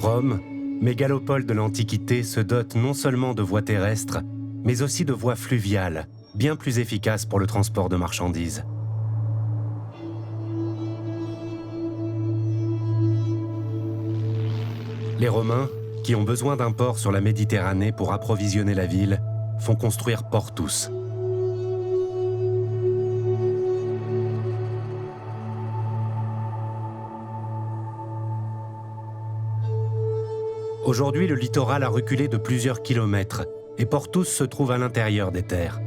Rome, mégalopole de l'Antiquité, se dote non seulement de voies terrestres, mais aussi de voies fluviales, bien plus efficaces pour le transport de marchandises. Les Romains, qui ont besoin d'un port sur la Méditerranée pour approvisionner la ville, font construire Portus. Aujourd'hui, le littoral a reculé de plusieurs kilomètres et Portus se trouve à l'intérieur des terres.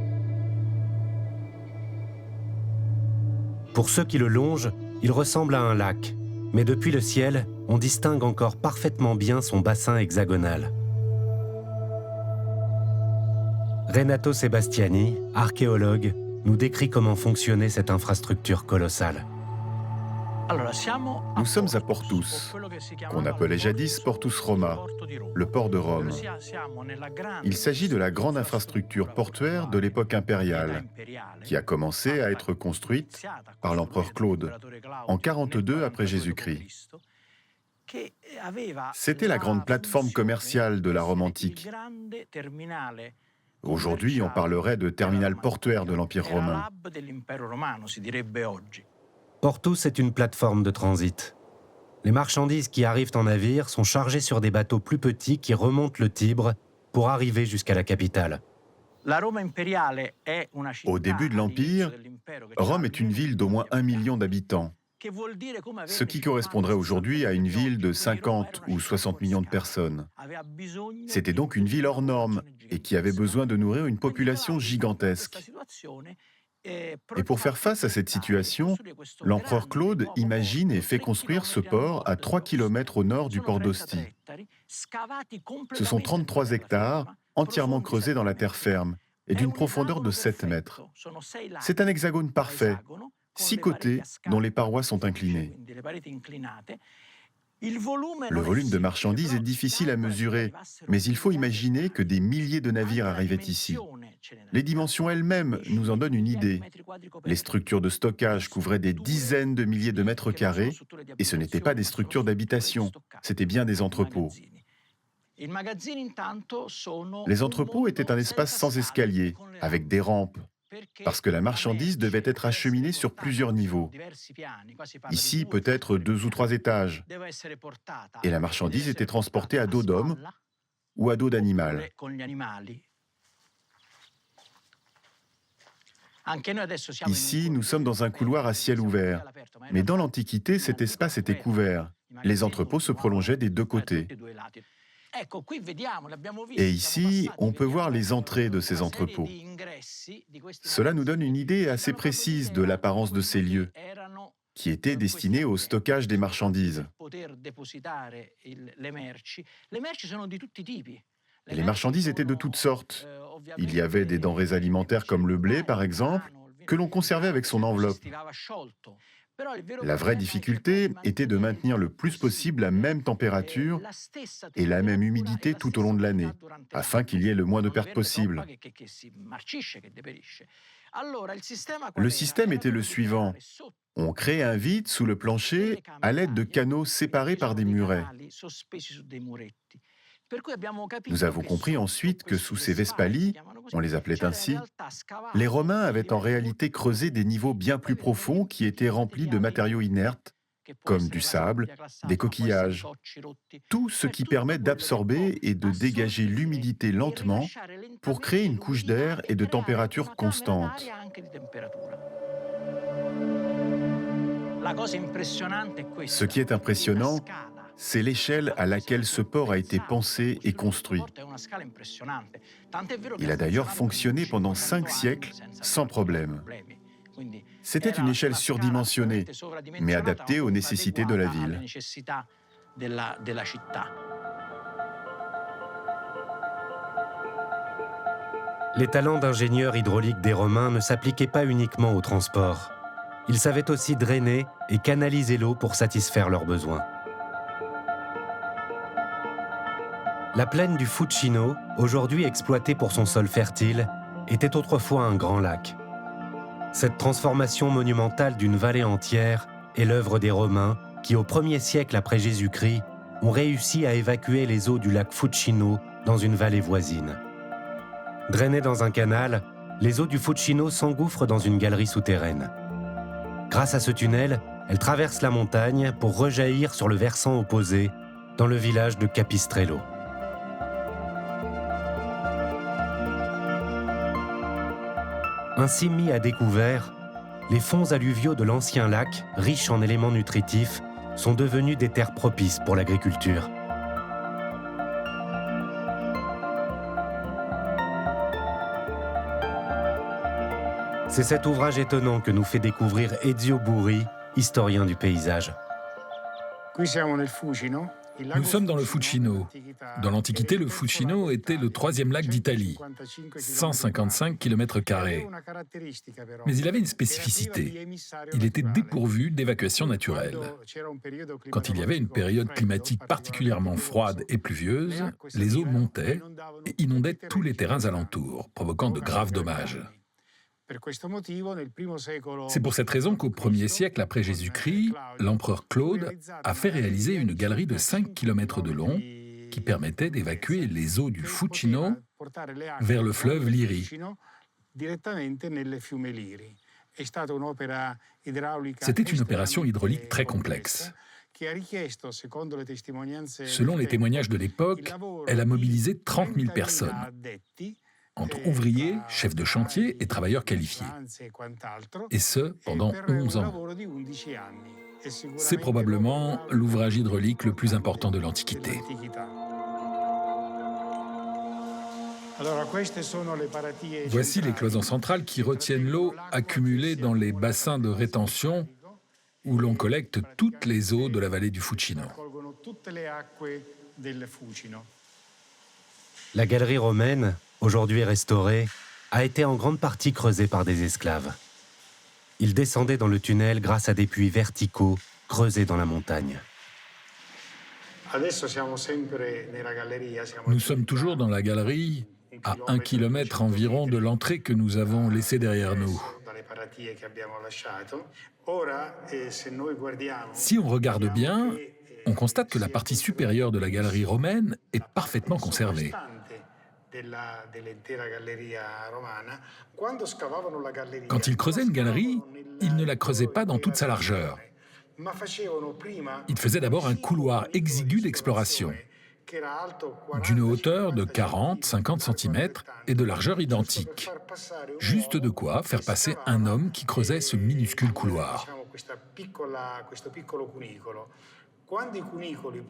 Pour ceux qui le longent, il ressemble à un lac, mais depuis le ciel, on distingue encore parfaitement bien son bassin hexagonal. Renato Sebastiani, archéologue, nous décrit comment fonctionnait cette infrastructure colossale. Nous sommes à Portus, qu'on appelait jadis Portus Roma, le port de Rome. Il s'agit de la grande infrastructure portuaire de l'époque impériale, qui a commencé à être construite par l'empereur Claude en 42 après Jésus-Christ. C'était la grande plateforme commerciale de la Rome antique. Aujourd'hui, on parlerait de terminal portuaire de l'Empire romain. Portus est une plateforme de transit. Les marchandises qui arrivent en navire sont chargées sur des bateaux plus petits qui remontent le Tibre pour arriver jusqu'à la capitale. Au début de l'Empire, Rome est une ville d'au moins 1 million d'habitants, ce qui correspondrait aujourd'hui à une ville de 50 ou 60 millions de personnes. C'était donc une ville hors norme et qui avait besoin de nourrir une population gigantesque. Et pour faire face à cette situation, l'empereur Claude imagine et fait construire ce port à 3 km au nord du port d'Ostie. Ce sont 33 hectares entièrement creusés dans la terre ferme et d'une profondeur de 7 mètres. C'est un hexagone parfait, 6 côtés dont les parois sont inclinées. Le volume de marchandises est difficile à mesurer, mais il faut imaginer que des milliers de navires arrivaient ici. Les dimensions elles-mêmes nous en donnent une idée. Les structures de stockage couvraient des dizaines de milliers de mètres carrés, et ce n'étaient pas des structures d'habitation, c'était bien des entrepôts. Les entrepôts étaient un espace sans escalier, avec des rampes, parce que la marchandise devait être acheminée sur plusieurs niveaux. Ici, peut-être 2 ou 3 étages. Et la marchandise était transportée à dos d'homme ou à dos d'animal. Ici, nous sommes dans un couloir à ciel ouvert. Mais dans l'Antiquité, cet espace était couvert. Les entrepôts se prolongeaient des 2 côtés. Et ici, on peut voir les entrées de ces entrepôts. Cela nous donne une idée assez précise de l'apparence de ces lieux, qui étaient destinés au stockage des marchandises. Les marchandises étaient de toutes sortes. Il y avait des denrées alimentaires comme le blé, par exemple, que l'on conservait avec son enveloppe. La vraie difficulté était de maintenir le plus possible la même température et la même humidité tout au long de l'année, afin qu'il y ait le moins de pertes possible. Le système était le suivant. On crée un vide sous le plancher à l'aide de canaux séparés par des murets. Nous avons compris ensuite que sous ces Vespali, on les appelait ainsi, les Romains avaient en réalité creusé des niveaux bien plus profonds qui étaient remplis de matériaux inertes, comme du sable, des coquillages, tout ce qui permet d'absorber et de dégager l'humidité lentement pour créer une couche d'air et de température constante. Ce qui est impressionnant, c'est l'échelle à laquelle ce port a été pensé et construit. Il a d'ailleurs fonctionné pendant 5 siècles sans problème. C'était une échelle surdimensionnée, mais adaptée aux nécessités de la ville. Les talents d'ingénieurs hydrauliques des Romains ne s'appliquaient pas uniquement au transport. Ils savaient aussi drainer et canaliser l'eau pour satisfaire leurs besoins. La plaine du Fucino, aujourd'hui exploitée pour son sol fertile, était autrefois un grand lac. Cette transformation monumentale d'une vallée entière est l'œuvre des Romains qui, au 1er siècle après Jésus-Christ, ont réussi à évacuer les eaux du lac Fucino dans une vallée voisine. Drainées dans un canal, les eaux du Fucino s'engouffrent dans une galerie souterraine. Grâce à ce tunnel, elles traversent la montagne pour rejaillir sur le versant opposé, dans le village de Capistrello. Ainsi mis à découvert, les fonds alluviaux de l'ancien lac, riches en éléments nutritifs, sont devenus des terres propices pour l'agriculture. C'est cet ouvrage étonnant que nous fait découvrir Ezio Burri, historien du paysage. Nous sommes dans le Fucino. Dans l'Antiquité, le Fucino était le troisième lac d'Italie, 155 km². Mais il avait une spécificité. Il était dépourvu d'évacuation naturelle. Quand il y avait une période climatique particulièrement froide et pluvieuse, les eaux montaient et inondaient tous les terrains alentours, provoquant de graves dommages. C'est pour cette raison qu'au 1er siècle après Jésus-Christ, l'empereur Claude a fait réaliser une galerie de 5 km de long qui permettait d'évacuer les eaux du Fucino vers le fleuve Liri. C'était une opération hydraulique très complexe. Selon les témoignages de l'époque, elle a mobilisé 30 000 personnes, entre ouvriers, chefs de chantier et travailleurs qualifiés. Et ce, pendant 11 ans. C'est probablement l'ouvrage hydraulique le plus important de l'Antiquité. Voici les cloisons centrales qui retiennent l'eau accumulée dans les bassins de rétention où l'on collecte toutes les eaux de la vallée du Fucino. La galerie romaine, aujourd'hui restaurée, a été en grande partie creusée par des esclaves. Ils descendaient dans le tunnel grâce à des puits verticaux creusés dans la montagne. Nous sommes toujours dans la galerie, à 1 kilomètre environ de l'entrée que nous avons laissée derrière nous. Si on regarde bien, on constate que la partie supérieure de la galerie romaine est parfaitement conservée. Quand ils creusaient une galerie, ils ne la creusaient pas dans toute sa largeur. Ils faisaient d'abord un couloir exigu d'exploration, d'une hauteur de 40-50 cm et de largeur identique. Juste de quoi faire passer un homme qui creusait ce minuscule couloir.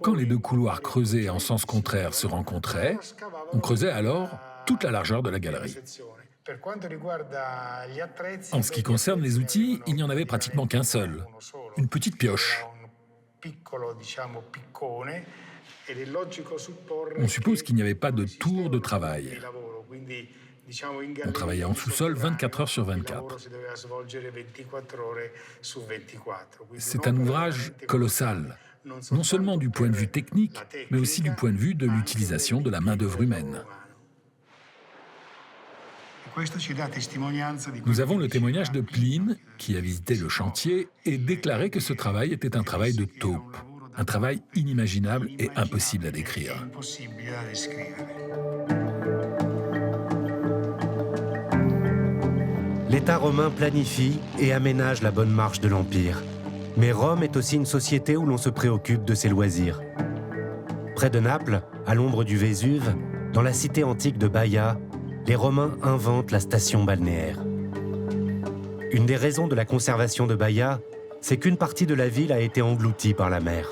Quand les deux couloirs creusés en sens contraire se rencontraient, on creusait alors toute la largeur de la galerie. En ce qui concerne les outils, il n'y en avait pratiquement qu'un seul, une petite pioche. On suppose qu'il n'y avait pas de tour de travail. On travaillait en sous-sol 24 heures sur 24. C'est un ouvrage colossal, non seulement du point de vue technique, mais aussi du point de vue de l'utilisation de la main-d'œuvre humaine. Nous avons le témoignage de Pline, qui a visité le chantier et déclaré que ce travail était un travail de taupe, un travail inimaginable et impossible à décrire. L'État romain planifie et aménage la bonne marche de l'Empire. Mais Rome est aussi une société où l'on se préoccupe de ses loisirs. Près de Naples, à l'ombre du Vésuve, dans la cité antique de Baia, les Romains inventent la station balnéaire. Une des raisons de la conservation de Baia, c'est qu'une partie de la ville a été engloutie par la mer.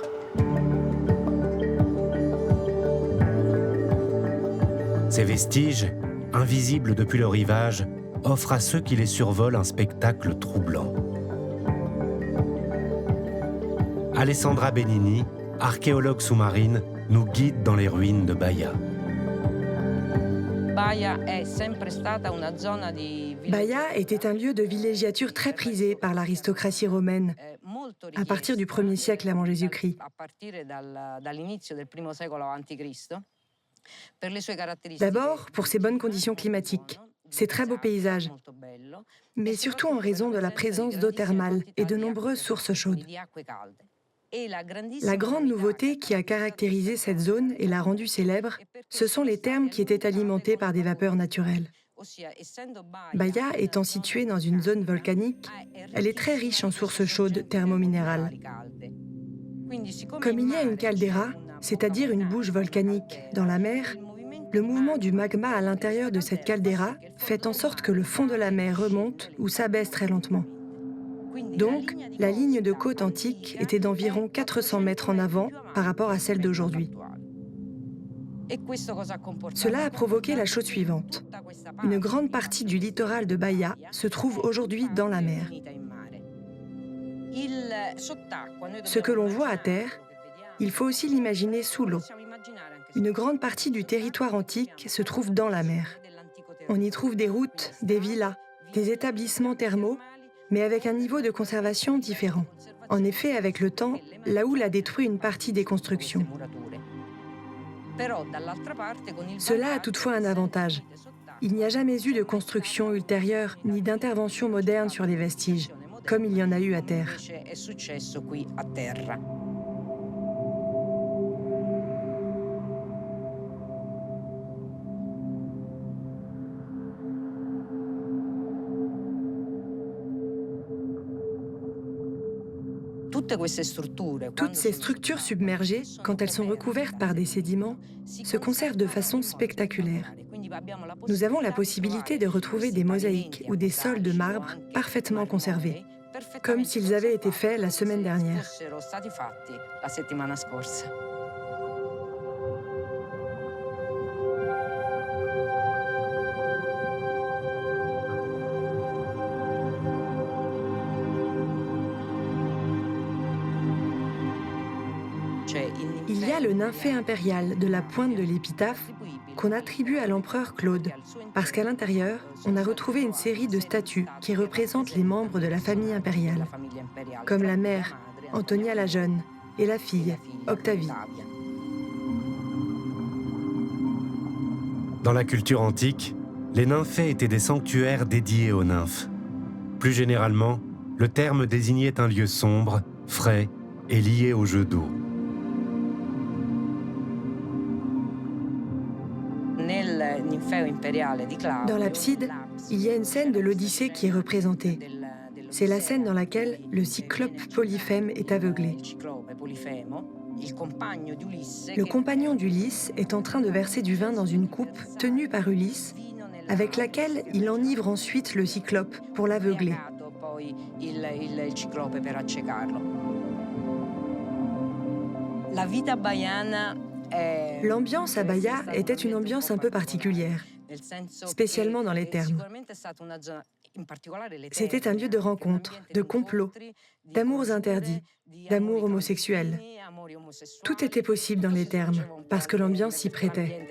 Ces vestiges, invisibles depuis le rivage, offrent à ceux qui les survolent un spectacle troublant. Alessandra Benini, archéologue sous-marine, nous guide dans les ruines de Baia. Baia était un lieu de villégiature très prisé par l'aristocratie romaine à partir du 1er siècle avant Jésus-Christ. D'abord, pour ses bonnes conditions climatiques, ses très beaux paysages, mais surtout en raison de la présence d'eau thermale et de nombreuses sources chaudes. La grande nouveauté qui a caractérisé cette zone et l'a rendue célèbre, ce sont les thermes qui étaient alimentés par des vapeurs naturelles. Baia étant située dans une zone volcanique, elle est très riche en sources chaudes thermominérales. Comme il y a une caldeira, c'est-à-dire une bouche volcanique, dans la mer, le mouvement du magma à l'intérieur de cette caldeira fait en sorte que le fond de la mer remonte ou s'abaisse très lentement. Donc, la ligne de côte antique était d'environ 400 mètres en avant par rapport à celle d'aujourd'hui. Cela a provoqué la chose suivante. Une grande partie du littoral de Baia se trouve aujourd'hui dans la mer. Ce que l'on voit à terre, il faut aussi l'imaginer sous l'eau. Une grande partie du territoire antique se trouve dans la mer. On y trouve des routes, des villas, des établissements thermaux, mais avec un niveau de conservation différent. En effet, avec le temps, la houle a détruit une partie des constructions. Cela a toutefois un avantage. Il n'y a jamais eu de construction ultérieure ni d'intervention moderne sur les vestiges, comme il y en a eu à terre. Toutes ces structures submergées, quand elles sont recouvertes par des sédiments, se conservent de façon spectaculaire. Nous avons la possibilité de retrouver des mosaïques ou des sols de marbre parfaitement conservés, comme s'ils avaient été faits la semaine dernière. Il y a le nymphée impérial de la pointe de l'épitaphe qu'on attribue à l'empereur Claude, parce qu'à l'intérieur, on a retrouvé une série de statues qui représentent les membres de la famille impériale, comme la mère, Antonia la Jeune, et la fille, Octavie. Dans la culture antique, les nymphées étaient des sanctuaires dédiés aux nymphes. Plus généralement, le terme désignait un lieu sombre, frais et lié au jeu d'eau. Dans l'abside, il y a une scène de l'Odyssée qui est représentée. C'est la scène dans laquelle le cyclope Polyphème est aveuglé. Le compagnon d'Ulysse est en train de verser du vin dans une coupe tenue par Ulysse, avec laquelle il enivre ensuite le cyclope pour l'aveugler. L'ambiance à Baia était une ambiance un peu particulière, spécialement dans les thermes. C'était un lieu de rencontre, de complot, d'amours interdits, d'amours homosexuels. Tout était possible dans les thermes, parce que l'ambiance s'y prêtait.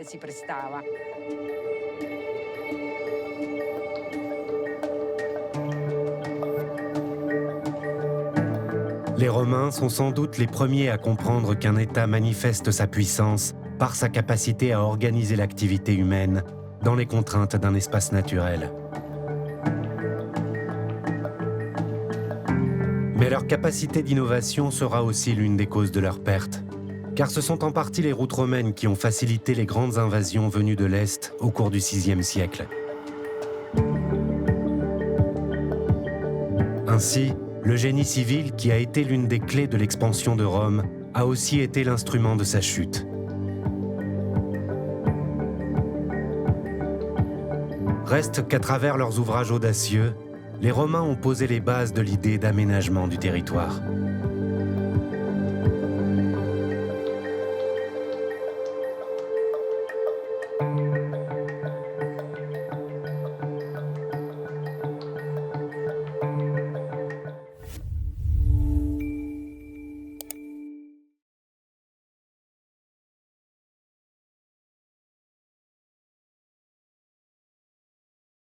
Les Romains sont sans doute les premiers à comprendre qu'un État manifeste sa puissance par sa capacité à organiser l'activité humaine dans les contraintes d'un espace naturel. Mais leur capacité d'innovation sera aussi l'une des causes de leur perte, car ce sont en partie les routes romaines qui ont facilité les grandes invasions venues de l'Est au cours du VIe siècle. Ainsi, le génie civil, qui a été l'une des clés de l'expansion de Rome, a aussi été l'instrument de sa chute. Reste qu'à travers leurs ouvrages audacieux, les Romains ont posé les bases de l'idée d'aménagement du territoire.